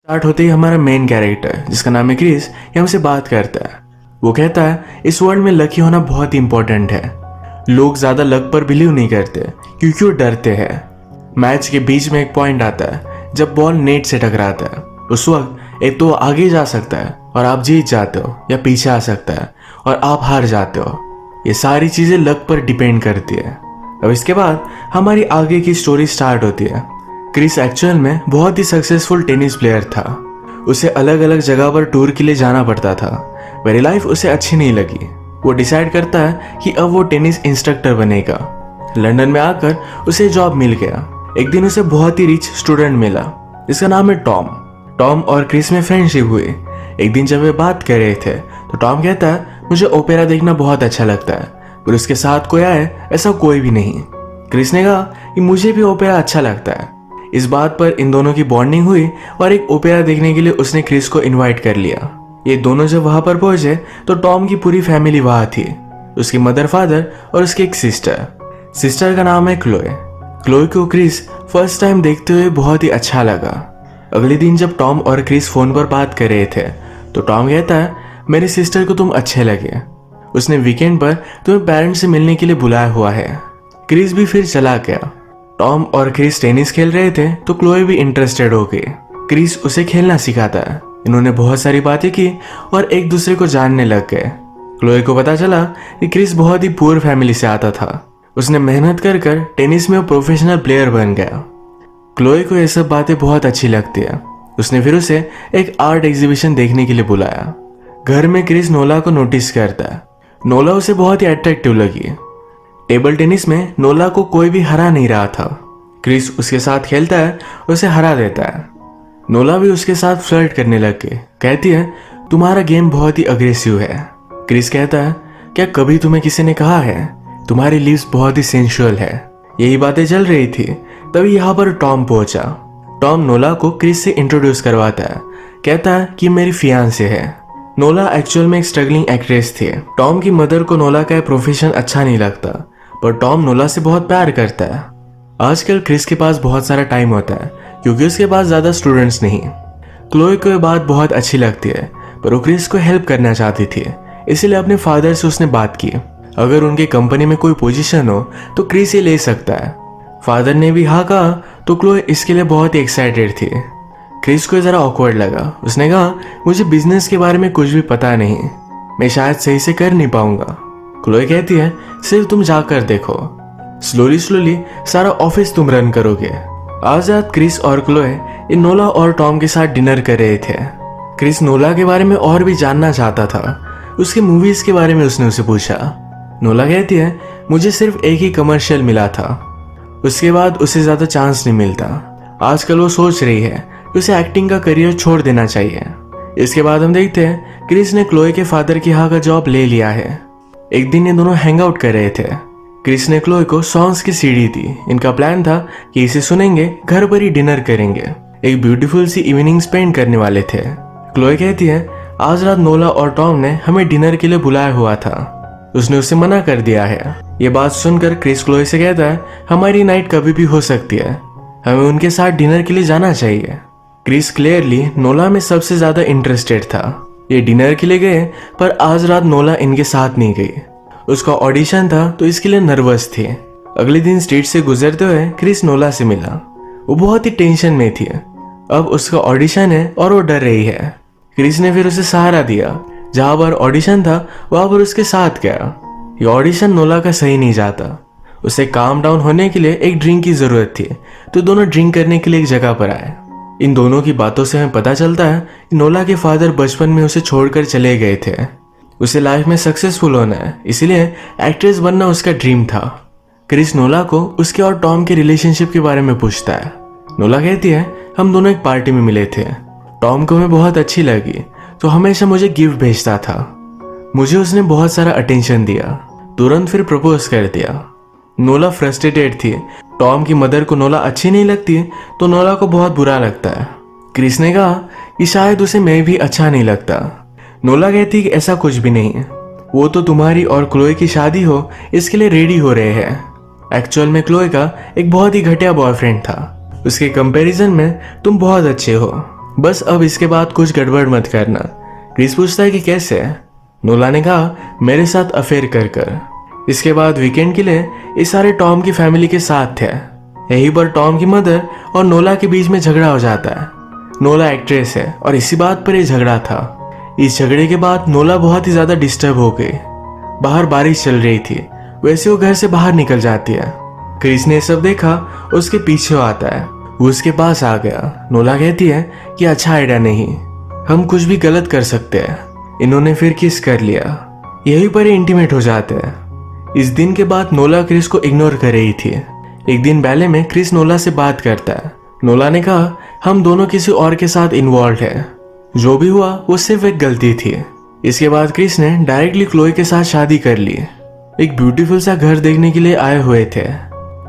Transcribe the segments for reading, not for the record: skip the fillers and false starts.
Start होते ही हमारा main character जिसका नाम है क्रिस, ये हमसे बात करता है। वो कहता है इस वर्ल्ड में लकी होना बहुत इंपॉर्टेंट है। लोग ज्यादा लक पर बिलीव नहीं करते क्योंकि वो डरते हैं। मैच के बीच में एक पॉइंट आता है जब बॉल नेट से टकराता है। उस वक्त एक तो आगे जा सकता है और आप जीत जाते हो, या पीछे आ सकता है और आप हार जाते हो। ये सारी चीजें लक पर डिपेंड करती है। अब इसके बाद हमारी आगे की स्टोरी स्टार्ट होती है। क्रिस एक्चुअल में बहुत ही सक्सेसफुल टेनिस प्लेयर था। उसे अलग अलग जगह पर टूर के लिए जाना पड़ता था। मेरी लाइफ उसे अच्छी नहीं लगी। वो डिसाइड करता है कि अब वो टेनिस इंस्ट्रक्टर बनेगा। लंदन में आकर उसे जॉब मिल गया। एक दिन उसे बहुत ही रिच स्टूडेंट मिला जिसका नाम है टॉम। टॉम और क्रिस में फ्रेंडशिप हुई। एक दिन जब वे बात कर रहे थे तो टॉम कहता है मुझे ओपेरा देखना बहुत अच्छा लगता है, पर उसके साथ कोई आए ऐसा कोई भी नहीं। क्रिस ने कहा कि मुझे भी ओपेरा अच्छा लगता है। इस बात पर इन दोनों की बॉन्डिंग हुई और एक ओपेरा देखने के लिए उसने क्रिस को इनवाइट कर लिया। ये दोनों जब वहां पर पहुंचे तो टॉम की पूरी फैमिली वहां थी। उसकी मदर, फादर और उसकी एक सिस्टर का नाम है क्लोए। क्लोए को क्रिस फर्स्ट टाइम देखते हुए बहुत ही अच्छा लगा। अगले दिन जब टॉम और क्रिस फोन पर बात कर रहे थे तो टॉम कहता है मेरी सिस्टर को तुम अच्छे लगे, उसने वीकेंड पर तुम्हें पेरेंट्स से मिलने के लिए बुलाया हुआ है। क्रिस भी फिर चला गया। टॉम और क्रिस टेनिस खेल रहे थे तो क्लोए भी इंटरेस्टेड हो गई। क्रिस उसे खेलना सिखाता है। इन्होंने बहुत सारी बातें की और एक दूसरे को जानने लग गए। क्लोए को पता चला कि क्रिस बहुत ही पुअर फैमिली से आता था। उसने मेहनत कर कर टेनिस में प्रोफेशनल प्लेयर बन गया। क्लोए को ये सब बातें बहुत अच्छी लगती है। उसने फिर उसे एक आर्ट एग्जीबिशन देखने के लिए बुलाया। घर में क्रिस नोला को नोटिस करता है। नोला उसे बहुत ही अट्रैक्टिव लगी। टेबल टेनिस में नोला को कोई भी हरा नहीं रहा था। क्रिस उसके साथ खेलता है, उसे हरा देता है। नोला भी उसके साथ फ्लर्ट करने लग गई। कहती है तुम्हारा गेम बहुत ही अग्रेसिव है। क्रिस कहता है क्या कभी तुम्हें किसी ने कहा है तुम्हारी लिप्स बहुत ही सेंसुअल है। यही बातें चल रही थी तभी यहाँ पर टॉम पहुंचा। टॉम नोला को क्रिस से इंट्रोड्यूस करवाता है। कहता है कि मेरी फियांसे है। नोला एक्चुअल में एक स्ट्रगलिंग एक्ट्रेस थी। टॉम की मदर को नोला का प्रोफेशन अच्छा नहीं लगता, पर टॉम नोला से बहुत प्यार करता है। आजकल क्रिस के पास बहुत सारा टाइम होता है क्योंकि उसके पास ज्यादा स्टूडेंट्स नहीं। क्लोए को ये बात बहुत अच्छी लगती है, पर वो क्रिस को हेल्प करना चाहती थी, इसीलिए अपने फादर से उसने बात की अगर उनके कंपनी में कोई पोजीशन हो तो क्रिस ये ले सकता है। फादर ने भी हाँ कहा तो क्लोए इसके लिए बहुत ही एक्साइटेड थी। क्रिस को जरा ऑकवर्ड लगा। उसने कहा मुझे बिजनेस के बारे में कुछ भी पता नहीं, मैं शायद सही से कर नहीं पाऊंगा। क्लोए कहती है सिर्फ तुम जाकर देखो, स्लोली स्लोली सारा ऑफिस तुम रन करोगे। आज रात क्रिस और क्लोए इन नोला और टॉम के साथ डिनर कर रहे थे। क्रिस नोला के बारे में और भी जानना चाहता था। उसके मूवीज के बारे में उसने उसे पूछा। नोला कहती है मुझे सिर्फ एक ही कमर्शियल मिला था, उसके बाद उसे ज्यादा चांस नहीं मिलता। आजकल वो सोच रही है कि उसे एक्टिंग का करियर छोड़ देना चाहिए। इसके बाद हम देखते हैं क्रिस ने क्लोए के फादर की हाँ का जॉब ले लिया है। एक दिन ये दोनों हैंग आउट कर रहे थे। क्रिस ने क्लोए को सॉन्ग्स की सीडी दी। इनका प्लान था कि इसे सुनेंगे, घर पर ही डिनर करेंगे, एक ब्यूटीफुल सी इवनिंग स्पेंड करने वाले थे। क्लोए कहती है आज रात नोला और टॉम ने हमें डिनर के लिए बुलाया हुआ था, उसने उसे मना कर दिया है। ये बात सुनकर क्रिस क्लोए से कहता है हमारी नाइट कभी भी हो सकती है, हमें उनके साथ डिनर के लिए जाना चाहिए। क्रिस क्लियरली नोला में सबसे ज्यादा इंटरेस्टेड था। ये डिनर के लिए गए पर आज रात नोला इनके साथ नहीं गई। उसका ऑडिशन था तो इसके लिए नर्वस थी। अगले दिन स्ट्रीट से गुजरते हुए क्रिस नोला से मिला। वो बहुत ही टेंशन में थी। अब उसका ऑडिशन है और वो डर रही है। क्रिस ने फिर उसे सहारा दिया। जहां पर ऑडिशन था वहां पर उसके साथ गया। ये ऑडिशन नोला का सही नहीं जाता। उसे काम डाउन होने के लिए एक ड्रिंक की जरूरत थी, तो दोनों ड्रिंक करने के लिए एक जगह पर आए। इन दोनों की बातों से हमें पता चलता है कि नोला के फादर बचपन में उसे छोड़कर चले गए थे। उसे लाइफ में सक्सेसफुल होना है, इसीलिए एक्ट्रेस बनना उसका ड्रीम था। क्रिस नोला को उसके और टॉम के रिलेशनशिप के बारे में पूछता है। नोला कहती है हम दोनों एक पार्टी में मिले थे, टॉम को मैं बहुत अच्छी लगी तो हमेशा मुझे गिफ्ट भेजता था, मुझे उसने बहुत सारा अटेंशन दिया, तुरंत फिर प्रपोज कर दिया। नोला फ्रस्ट्रेटेड थी। टॉम की मदर को नोला अच्छी नहीं लगती तो नोला को बहुत बुरा लगता है। क्रिस ने कहा कि शायद उसे मैं भी अच्छा नहीं लगता। नोला कहती कि ऐसा कुछ भी नहीं, वो तो तुम्हारी और क्लोए की शादी हो इसके लिए रेडी हो रहे हैं। एक्चुअल में क्लोए का एक बहुत ही घटिया बॉयफ्रेंड था, उसके कंपैरिजन में तुम बहुत अच्छे हो। बस अब इसके बाद कुछ गड़बड़ मत करना। क्रिस पूछता है कि कैसे। नोला ने कहा मेरे साथ अफेयर कर। इसके बाद वीकेंड के लिए ये सारे टॉम की फैमिली के साथ थे। यहीं पर टॉम की मदर और नोला के बीच में झगड़ा हो जाता है। नोला एक्ट्रेस है और इसी बात पर यह झगड़ा था। इस झगड़े के बाद नोला बहुत ही ज्यादा डिस्टर्ब हो गई। बाहर बारिश चल रही थी, वैसे वो घर से बाहर निकल जाती है। क्रिस ने सब देखा, उसके पीछे आता है, वो उसके पास आ गया। नोला कहती है कि अच्छा आइडिया नहीं, हम कुछ भी गलत कर सकते हैं। इन्होंने फिर किस कर लिया, यहीं पर इंटीमेट हो जाते हैं। इस दिन के बाद नोला क्रिस को इग्नोर कर रही थी। एक दिन बैले में क्रिस नोला से बात करता है। नोला ने कहा हम दोनों किसी और के साथ इन्वॉल्व है, जो भी हुआ वो सिर्फ एक गलती थी। इसके बाद क्रिस ने डायरेक्टली क्लोई के साथ शादी कर ली। एक ब्यूटीफुल सा घर देखने के लिए आए हुए थे।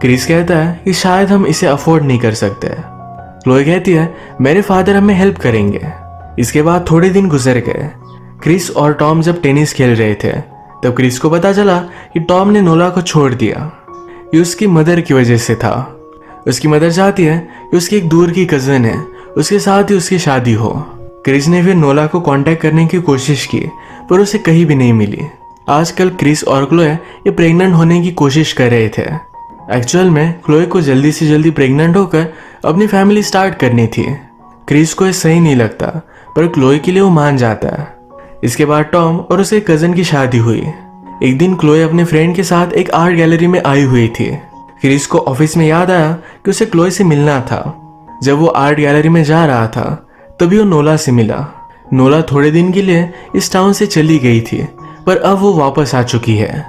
क्रिस कहता है कि शायद हम इसे अफोर्ड नहीं कर सकते। क्लोई कहती है मेरे फादर हमें हेल्प करेंगे। इसके बाद थोड़े दिन गुजर गए। क्रिस और टॉम जब टेनिस खेल रहे थे तब क्रिस को पता चला कि टॉम ने नोला को छोड़ दिया। ये उसकी मदर की वजह से था। उसकी मदर चाहती है कि उसकी एक दूर की कजन है, उसके साथ ही उसकी शादी हो। क्रिस ने फिर नोला को कांटेक्ट करने की कोशिश की पर उसे कहीं भी नहीं मिली। आजकल क्रिस और क्लोए ये प्रेग्नेंट होने की कोशिश कर रहे थे। एक्चुअल में क्लोए को जल्दी से जल्दी प्रेग्नेंट होकर अपनी फैमिली स्टार्ट करनी थी। क्रिस को ये सही नहीं लगता पर क्लोए के लिए वो मान जाता है। इसके बाद टॉम और उसके कजन की शादी हुई। एक दिन क्लोए अपने फ्रेंड के साथ एक आर्ट गैलरी में आई हुई थी। क्रिस को ऑफिस में याद आया कि उसे क्लोए से मिलना था। जब वो आर्ट गैलरी में जा रहा था तभी वो नोला से मिला। नोला थोड़े दिन के लिए इस टाउन से चली गई थी पर अब वो वापस आ चुकी है।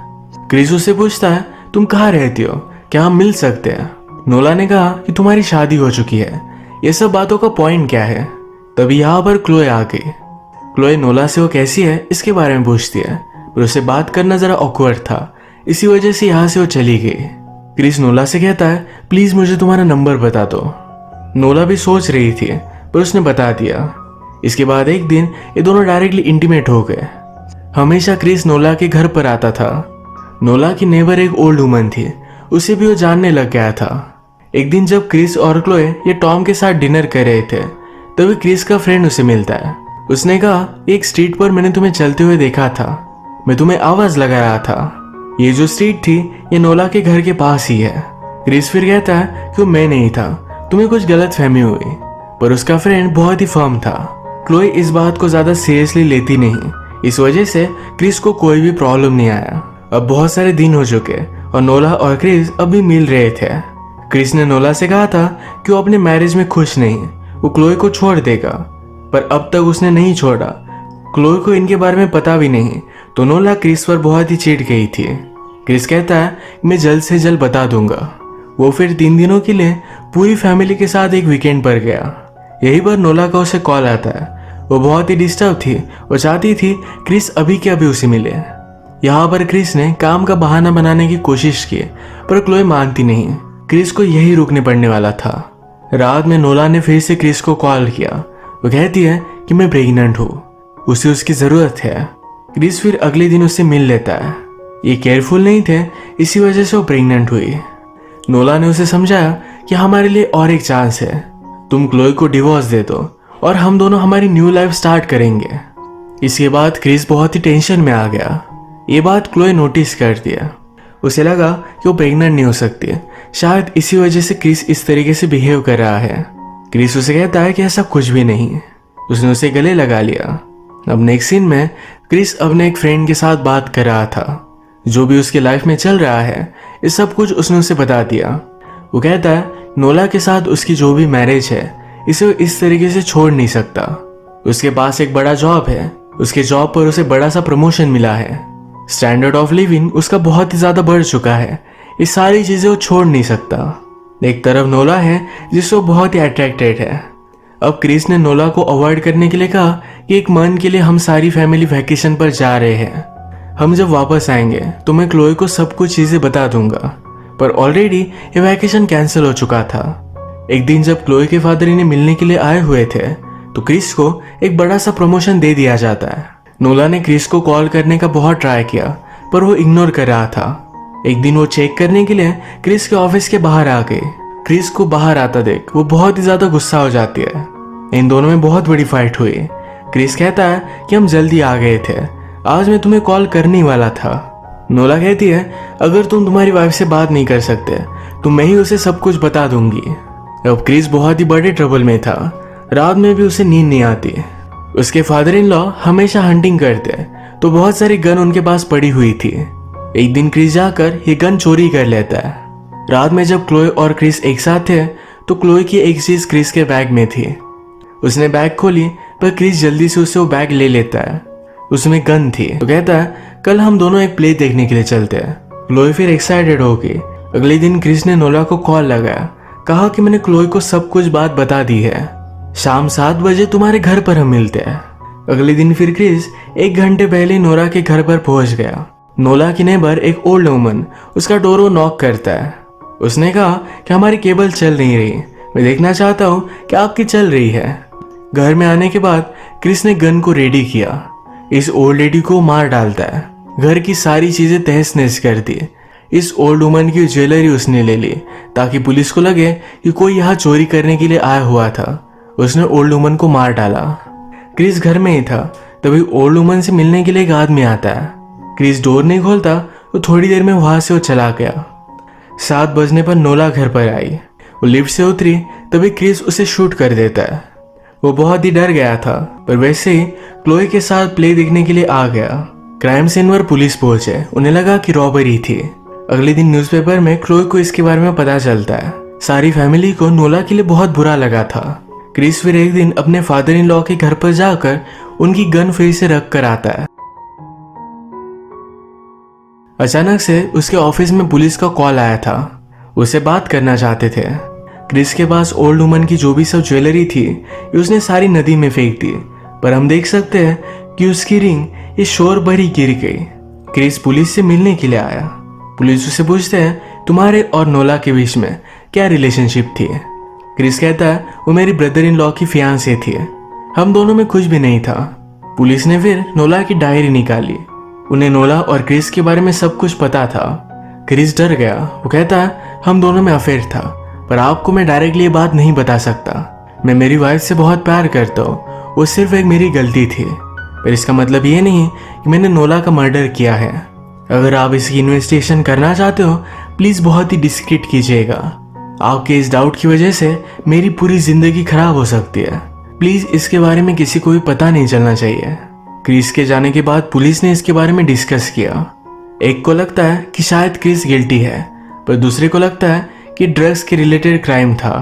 क्रिस उससे पूछता है तुम कहाँ रहती हो, क्या हम मिल सकते हैं। नोला ने कहा कि तुम्हारी शादी हो चुकी है, ये सब बातों का पॉइंट क्या है। तभी यहाँ पर क्लोए आ गई। क्लोए नोला से वो कैसी है इसके बारे में पूछती है पर उसे बात करना जरा ऑकवर्ड था, इसी वजह से यहाँ से वो चली गई। क्रिस नोला से कहता है प्लीज मुझे तुम्हारा नंबर बता दो। नोला भी सोच रही थी पर उसने बता दिया। इसके बाद एक दिन ये दोनों डायरेक्टली इंटीमेट हो गए। हमेशा क्रिस नोला के घर पर आता था। नोला की नेबर एक ओल्ड वुमन थी, उसे भी वो जानने लग गया था। एक दिन जब क्रिस और क्लोए ये टॉम के साथ डिनर कर रहे थे तभी क्रिस का फ्रेंड उसे मिलता है। उसने कहा एक स्ट्रीट पर मैंने तुम्हें चलते हुए देखा था, मैं तुम्हें आवाज लगा रहा था। ये जो स्ट्रीट थी ये नोला के घर के पास ही है। क्रिस फिर कहता है कि मैं नहीं था, तुम्हें कुछ गलत फहमी हुई। पर उसका फ्रेंड बहुत ही फर्म था। क्लोए इस बात को ज्यादा सीरियसली लेती नहीं, इस वजह से क्रिस को कोई भी प्रॉब्लम नहीं आया। अब बहुत सारे दिन हो चुके और नोला और क्रिस अब भी मिल रहे थे। क्रिस ने नोला से कहा था कि वो अपने मैरिज में खुश नहीं, वो क्लोए को छोड़ देगा, पर अब तक उसने नहीं छोड़ा। क्लोए को इनके बारे में पता भी नहीं तो नोला क्रिस पर बहुत ही चिढ़ गई थी। क्रिस कहता है मैं जल्द से जल्द बता दूंगा। वो फिर 3 दिनों के लिए पूरी फैमिली के साथ एक वीकेंड पर गया। यहीं पर नोला का उसे कॉल आता है। वो बहुत ही डिस्टर्ब थी और चाहती थी क्रिस अभी के अभी उसे मिले। यहाँ पर क्रिस ने काम का बहाना बनाने की कोशिश की पर क्लोए मानती नहीं। क्रिस को यही रुकने पड़ने वाला था। रात में नोला ने फिर से क्रिस को कॉल किया। वो कहती है कि मैं प्रेग्नेंट हूँ, उसे उसकी जरूरत है। क्रिस फिर अगले दिन उससे मिल लेता है। ये केयरफुल नहीं थे, इसी वजह से वो प्रेग्नेंट हुई। नोला ने उसे समझाया कि हमारे लिए और एक चांस है, तुम क्लोए को डिवोर्स दे दो और हम दोनों हमारी न्यू लाइफ स्टार्ट करेंगे। इसके बाद क्रिस बहुत ही टेंशन में आ गया। ये बात क्लोए नोटिस कर दिया। उसे लगा कि वो प्रेग्नेंट नहीं हो सकती, शायद इसी वजह से क्रिस इस तरीके से बिहेव कर रहा है। क्रिस उसे कहता है कि ऐसा कुछ भी नहीं। उसने उसे गले लगा लिया। अब नेक्स्ट सीन में क्रिस अपने एक फ्रेंड के साथ बात कर रहा था। जो भी उसकी लाइफ में चल रहा है ये सब कुछ उसने उसे बता दिया। वो कहता है नोला के साथ उसकी जो भी मैरिज है इसे वो इस तरीके से छोड़ नहीं सकता। उसके पास एक बड़ा जॉब है, उसके जॉब पर उसे बड़ा सा प्रमोशन मिला है। स्टैंडर्ड ऑफ लिविंग उसका बहुत ही ज्यादा बढ़ चुका है, ये सारी चीजें वो छोड़ नहीं सकता। एक तरफ नोला है जिससे वो बहुत ही अट्रैक्टेड है। अब क्रिस ने नोला को अवॉइड करने के लिए कहा कि एक मंथ के लिए हम सारी फैमिली वैकेशन पर जा रहे हैं। हम जब वापस आएंगे तो मैं क्लोए को सब कुछ चीजें बता दूंगा। पर ऑलरेडी ये वैकेशन कैंसिल हो चुका था। एक दिन जब क्लोए के फादर इन्हें मिलने के लिए आए हुए थे तो क्रिस को एक बड़ा सा प्रमोशन दे दिया जाता है। नोला ने क्रिस को कॉल करने का बहुत ट्राई किया पर वो इग्नोर कर रहा था। एक दिन वो चेक करने के लिए क्रिस के ऑफिस के बाहर आ गई। क्रिस को बाहर आता देख वो बहुत ही ज्यादा गुस्सा हो जाती है। इन दोनों में बहुत बड़ी फाइट हुई। क्रिस कहता है कि हम जल्दी आ गए थे, आज मैं तुम्हें कॉल करने ही वाला था। नोला कहती है अगर तुम तुम्हारी वाइफ से बात नहीं कर सकते तो मैं ही उसे सब कुछ बता दूंगी। अब क्रिस बहुत ही बड़े ट्रबल में था, रात में भी उसे नींद नहीं आती। उसके फादर इन लॉ हमेशा हंटिंग करते तो बहुत सारी गन उनके पास पड़ी हुई थी। एक दिन क्रिस जाकर ये गन चोरी कर लेता है। रात में जब क्लोए और क्रिस एक साथ थे तो क्लोए की एक चीज क्रिस के बैग में थी। उसने बैग खोली पर क्रिस जल्दी से उसे वो बैग ले लेता है। उसमें गन थी तो कहता है कल हम दोनों एक प्ले देखने के लिए चलते हैं। क्लोए फिर एक्साइटेड हो गई। अगले दिन क्रिस ने नोला को कॉल लगाया, कहा कि मैंने क्लोए को सब कुछ बात बता दी है, शाम 7 बजे तुम्हारे घर पर हम मिलते हैं। अगले दिन फिर क्रिस 1 घंटे पहले नोरा के घर पर पहुंच गया। नोला की नेबर एक ओल्ड वुमन उसका डोर नॉक करता है। उसने कहा कि हमारी केबल चल नहीं रही, मैं देखना चाहता हूँ कि आपकी चल रही है। घर में आने के बाद क्रिस ने गन को रेडी किया, इस ओल्ड लेडी को मार डालता है। घर की सारी चीजें तहस नहस कर दी। इस ओल्ड वुमन की ज्वेलरी उसने ले ली ताकि पुलिस को लगे कि कोई यहाँ चोरी करने के लिए आया हुआ था। उसने ओल्ड वुमन को मार डाला। क्रिस घर में ही था, तभी ओल्ड वुमन से मिलने के लिए एक आदमी आता है। क्रिस डोर नहीं खोलता तो थोड़ी देर में वहां से वो चला गया। 7 बजने पर नोला घर पर आई। वो लिफ्ट से उतरी तभी क्रिस उसे शूट कर देता है। वो बहुत ही डर गया था, पर वैसे ही क्लोए के साथ प्ले देखने के लिए आ गया। क्राइम सीन पर पुलिस पहुंचे, उन्हें लगा कि रॉबरी थी। अगले दिन न्यूज़पेपर में क्लोए को इसके बारे में पता चलता है। सारी फैमिली को नोला के लिए बहुत बुरा लगा था। क्रिस फिर एक दिन अपने फादर इन लॉ के घर पर जाकर उनकी गन फिर से रख कर आता है। अचानक से उसके ऑफिस में पुलिस का कॉल आया था, उससे बात करना चाहते थे। क्रिस के पास ओल्ड वुमन की जो भी सब ज्वेलरी थी ये उसने सारी नदी में फेंक दी, पर हम देख सकते हैं कि उसकी रिंग इस शोर भरी गिर गई। क्रिस पुलिस से मिलने के लिए आया। पुलिस उससे पूछते हैं तुम्हारे और नोला के बीच में क्या रिलेशनशिप थी। क्रिस कहता है वो मेरी ब्रदर इन लॉ की फियांसे थी, हम दोनों में कुछ भी नहीं था। पुलिस ने फिर नोला की डायरी निकाली, उन्हें नोला और क्रिस के बारे में सब कुछ पता था। क्रिस डर गया। वो कहता है हम दोनों में अफेयर था, पर आपको मैं डायरेक्टली ये बात नहीं बता सकता। मैं मेरी वाइफ से बहुत प्यार करता हूँ, वो सिर्फ एक मेरी गलती थी, पर इसका मतलब ये नहीं कि मैंने नोला का मर्डर किया है। अगर आप इसकी इन्वेस्टिगेशन करना चाहते हो प्लीज बहुत ही डिस्क्रीट कीजिएगा। आपके इस डाउट की वजह से मेरी पूरी जिंदगी खराब हो सकती है, प्लीज इसके बारे में किसी को भी पता नहीं चलना चाहिए। क्रिस के जाने के बाद पुलिस ने इसके बारे में डिस्कस किया। एक को लगता है कि शायद क्रिस गिल्टी है, पर दूसरे को लगता है कि ड्रग्स के रिलेटेड क्राइम था।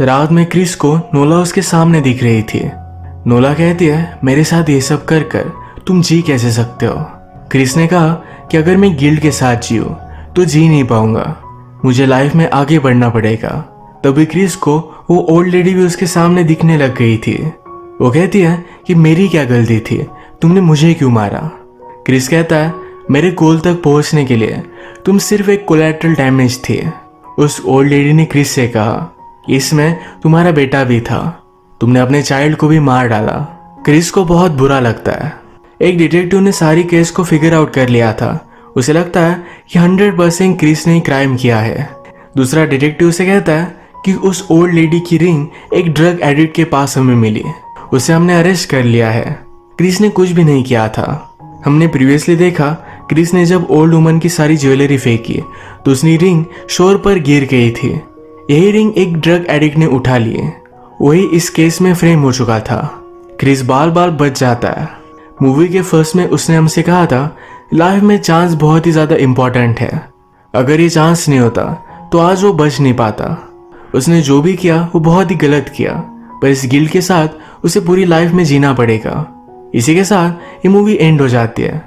रात में क्रिस को नोला उसके सामने दिख रही थी। नोला कहती है मेरे साथ ये सब कर कर तुम जी कैसे सकते हो। क्रिस ने कहा कि अगर मैं गिल्ट के साथ जीऊं तो जी नहीं पाऊंगा, मुझे लाइफ में आगे बढ़ना पड़ेगा। तभी क्रिस को वो ओल्ड लेडी भी उसके सामने दिखने लग गई थी। वो कहती है कि मेरी क्या गलती थी, तुमने मुझे क्यों मारा। क्रिस कहता है मेरे गोल तक पहुंचने के लिए तुम सिर्फ एक कोलैटरल डैमेज थे। उस ओल्ड लेडी ने क्रिस से कहा इसमें तुम्हारा बेटा भी था, तुमने अपने चाइल्ड को भी मार डाला। क्रिस को बहुत बुरा लगता है। एक डिटेक्टिव ने सारी केस को फिगर आउट कर लिया था, उसे लगता है कि 100% क्रिस ने क्राइम किया है। दूसरा डिटेक्टिव से कहता है कि उस ओल्ड लेडी की रिंग एक ड्रग एडिक्ट के पास हमें मिली, उसे हमने अरेस्ट कर लिया है। क्रिस ने कुछ भी नहीं किया था। हमने प्रीवियसली देखा क्रिस ने जब ओल्ड वुमन की सारी ज्वेलरी फेंकी तो उसकी रिंग शोर पर गिर गई थी। यही रिंग एक ड्रग एडिक्ट ने उठा ली, वही इस केस में फ्रेम हो चुका था। क्रिस बाल बाल बच जाता है। मूवी के फर्स्ट में उसने हमसे कहा था लाइफ में चांस बहुत ही ज्यादा इंपॉर्टेंट है, अगर ये चांस नहीं होता तो आज वो बच नहीं पाता। उसने जो भी किया वो बहुत ही गलत किया, पर इस गिल्ट के साथ उसे पूरी लाइफ में जीना पड़ेगा। इसी के साथ ये मूवी एंड हो जाती है।